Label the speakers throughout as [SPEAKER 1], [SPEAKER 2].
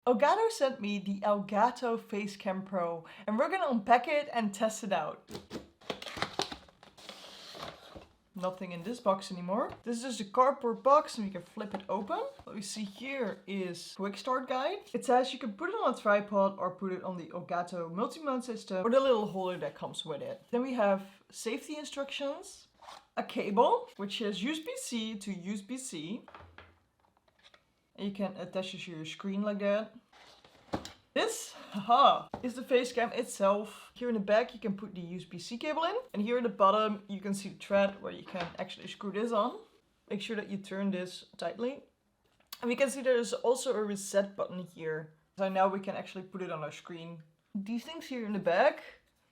[SPEAKER 1] Elgato sent me the Elgato Facecam Pro, and we're gonna unpack it and test it out. Nothing in this box anymore. This is just a cardboard box and we can flip it open. What we see here is quick start guide. It says you can put it on a tripod or put it on the Elgato multi-mount system or the little holder that comes with it. Then we have safety instructions, a cable, which is USB-C to USB-C. And you can attach it to your screen like that. This, is the Facecam itself. Here in the back you can put the USB-C cable in. And here at the bottom you can see the thread where you can actually screw this on. Make sure that you turn this tightly. And we can see there's also a reset button here. So now we can actually put it on our screen. These things here in the back,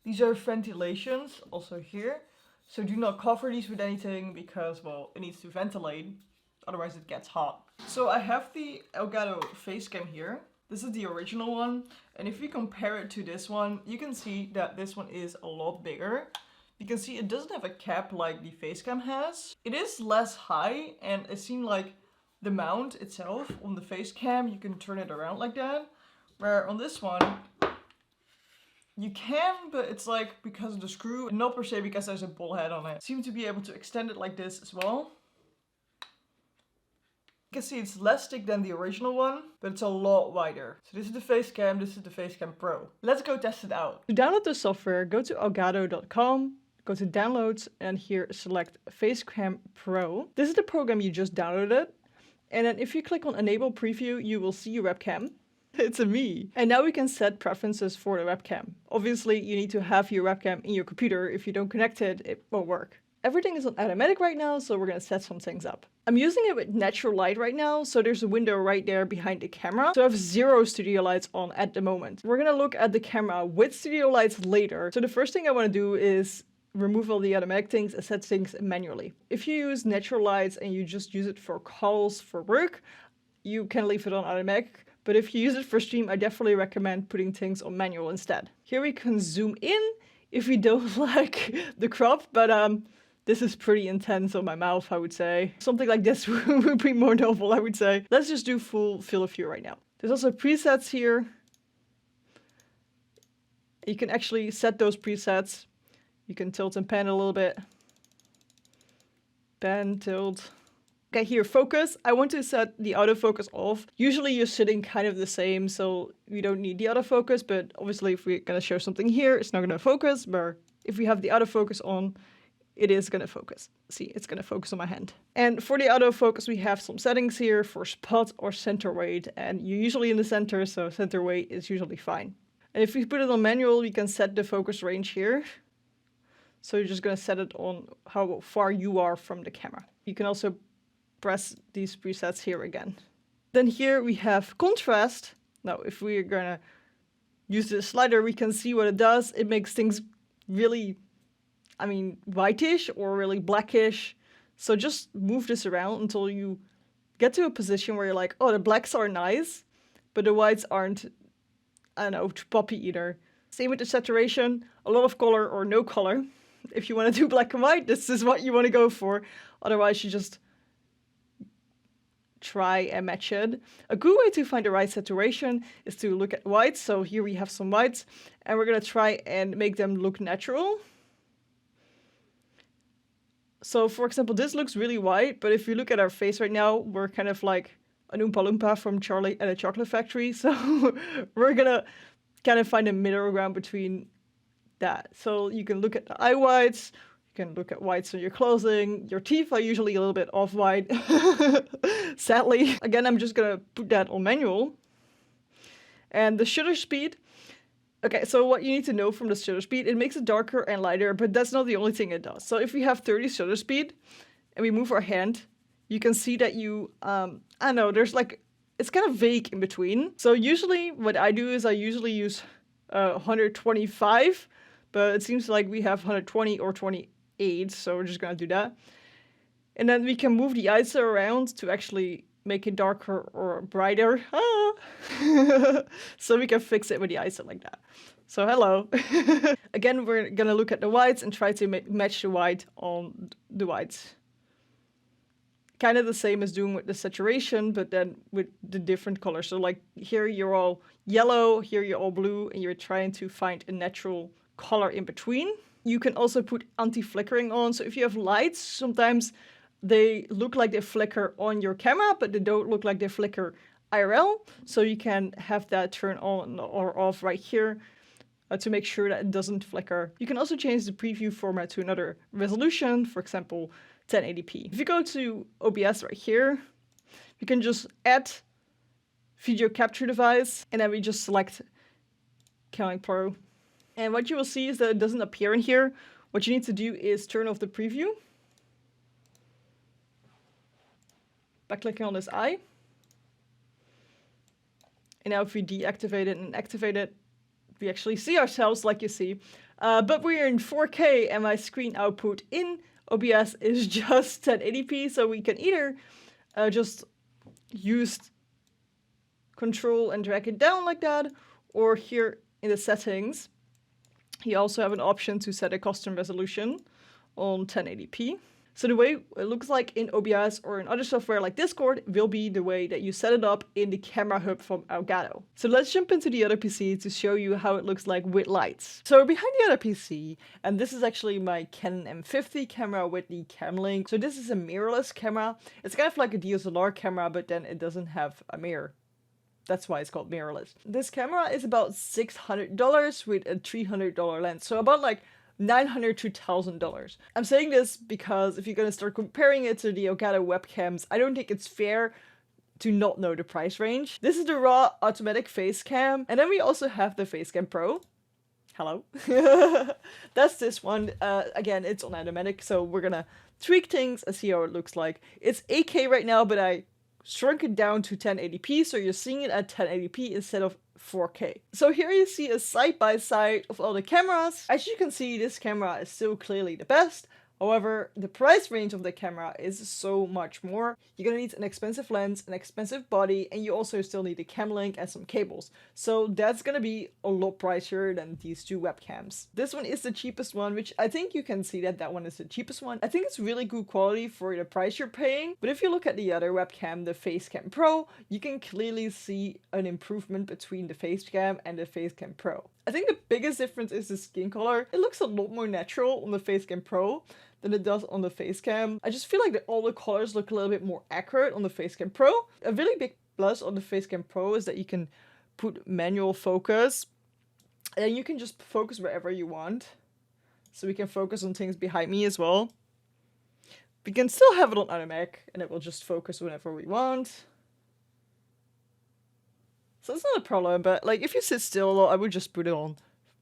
[SPEAKER 1] these are ventilations, also here. So do not cover these with anything because, well, it needs to ventilate. Otherwise it gets hot. So I have the Elgato Facecam here. This is the original one, and if we compare it to this one, you can see that this one is a lot bigger. You can see it doesn't have a cap like the Facecam has. It is less high, and it seemed like the mount itself on the Facecam, you can turn it around like that. Where on this one, you can, but it's like because of the screw, and not per se because there's a ball head on it. Seem to be able to extend it like this as well. You can see it's less thick than the original one, but it's a lot wider. So this is the Facecam, this is the Facecam Pro. Let's go test it out. To download the software, go to elgato.com, go to downloads, and here select Facecam Pro. This is the program you just downloaded. And then if you click on enable preview, you will see your webcam. It's a me. And now we can set preferences for the webcam. Obviously, you need to have your webcam in your computer. If you don't connect it, it won't work. Everything is on automatic right now, so we're gonna set some things up. I'm using it with natural light right now, so there's a window right there behind the camera. So I have 0 studio lights on at the moment. We're gonna look at the camera with studio lights later. So the first thing I wanna do is remove all the automatic things and set things manually. If you use natural lights and you just use it for calls for work, you can leave it on automatic. But if you use it for stream, I definitely recommend putting things on manual instead. Here we can zoom in if we don't like the crop, but this is pretty intense on my mouth, I would say. Something like this would be more novel, I would say. Let's just do full field of view right now. There's also presets here. You can actually set those presets. You can tilt and pan a little bit. Pan, tilt. Okay, here, focus. I want to set the autofocus off. Usually you're sitting kind of the same, so you don't need the autofocus, but obviously if we're gonna show something here, it's not gonna focus, but if we have the autofocus on, it is gonna focus. See, it's gonna focus on my hand. And for the autofocus, we have some settings here for spot or center weight, and you're usually in the center, so center weight is usually fine. And if we put it on manual, we can set the focus range here. So you're just gonna set it on how far you are from the camera. You can also press these presets here again. Then here we have contrast. Now, if we're gonna use the slider, we can see what it does. It makes things really, whitish or really blackish. So just move this around until you get to a position where you're like, oh, the blacks are nice, but the whites aren't, too poppy either. Same with the saturation, a lot of color or no color. If you want to do black and white, this is what you want to go for. Otherwise, you just try and match it. A good way to find the right saturation is to look at whites. So here we have some whites, and we're going to try and make them look natural. So for example, this looks really white, but if you look at our face right now, we're kind of like an Oompa Loompa from Charlie and the Chocolate Factory. So we're going to kind of find a middle ground between that. So you can look at the eye whites, you can look at whites on your clothing. Your teeth are usually a little bit off-white, sadly. Again, I'm just gonna put that on manual. And the shutter speed. Okay, so what you need to know from the shutter speed, it makes it darker and lighter, but that's not the only thing it does. So if we have 30 shutter speed and we move our hand, you can see that there's like, it's kind of vague in between. So usually what I do is I usually use 125, but it seems like we have 120 or 28, so we're just gonna do that. And then we can move the ISO around to actually make it darker or brighter. So we can fix it with the ISO like that. So hello. Again, we're gonna look at the whites and try to match the white on the whites. Kind of the same as doing with the saturation, but then with the different colors. So like here you're all yellow, here you're all blue, and you're trying to find a natural color in between. You can also put anti-flickering on. So if you have lights, sometimes they look like they flicker on your camera, but they don't look like they flicker IRL. So you can have that turn on or off right here to make sure that it doesn't flicker. You can also change the preview format to another resolution, for example, 1080p. If you go to OBS right here, you can just add video capture device, and then we just select Facecam Pro. And what you will see is that it doesn't appear in here. What you need to do is turn off the preview by clicking on this eye. And now if we deactivate it and activate it, we actually see ourselves like you see. But we're in 4K and my screen output in OBS is just 1080p. So we can either just use Control and drag it down like that, or here in the settings, you also have an option to set a custom resolution on 1080p. So the way it looks like in OBS or in other software like Discord will be the way that you set it up in the camera hub from Elgato. So let's jump into the other PC to show you how it looks like with lights. So behind the other PC, and this is actually my Canon M50 camera with the cam link. So this is a mirrorless camera. It's kind of like a DSLR camera, but then it doesn't have a mirror. That's why it's called mirrorless. This camera is about $600 with a $300 lens. So about like $900 to $1,000. I'm saying this because if you're going to start comparing it to the Elgato webcams, I don't think it's fair to not know the price range. This is the raw automatic Facecam, and then we also have the Facecam Pro. Hello. That's this one. Again, it's on automatic, so we're gonna tweak things and see how it looks like. It's 8K right now, but I shrunk it down to 1080p, so you're seeing it at 1080p instead of 4K. So here you see a side-by-side of all the cameras. As you can see, this camera is still clearly the best. However, the price range of the camera is so much more. You're gonna need an expensive lens, an expensive body, and you also still need a cam link and some cables. So that's gonna be a lot pricier than these two webcams. This one is the cheapest one, which I think you can see that that one is the cheapest one. I think it's really good quality for the price you're paying. But if you look at the other webcam, the Facecam Pro, you can clearly see an improvement between the Facecam and the Facecam Pro. I think the biggest difference is the skin color. It looks a lot more natural on the Facecam Pro than it does on the Facecam. I just feel like that all the colors look a little bit more accurate on the Facecam Pro. A really big plus on the Facecam Pro is that you can put manual focus, and you can just focus wherever you want. So we can focus on things behind me as well. We can still have it on automatic, and it will just focus whenever we want. So it's not a problem, but like if you sit still a lot, I would just put it on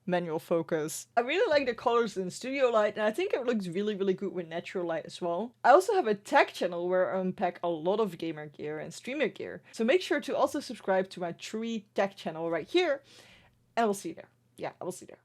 [SPEAKER 1] manual focus. I really like the colors in studio light, and I think it looks really, really good with natural light as well. I also have a tech channel where I unpack a lot of gamer gear and streamer gear. So make sure to also subscribe to my True tech channel right here, and I will see you there. Yeah, I will see you there.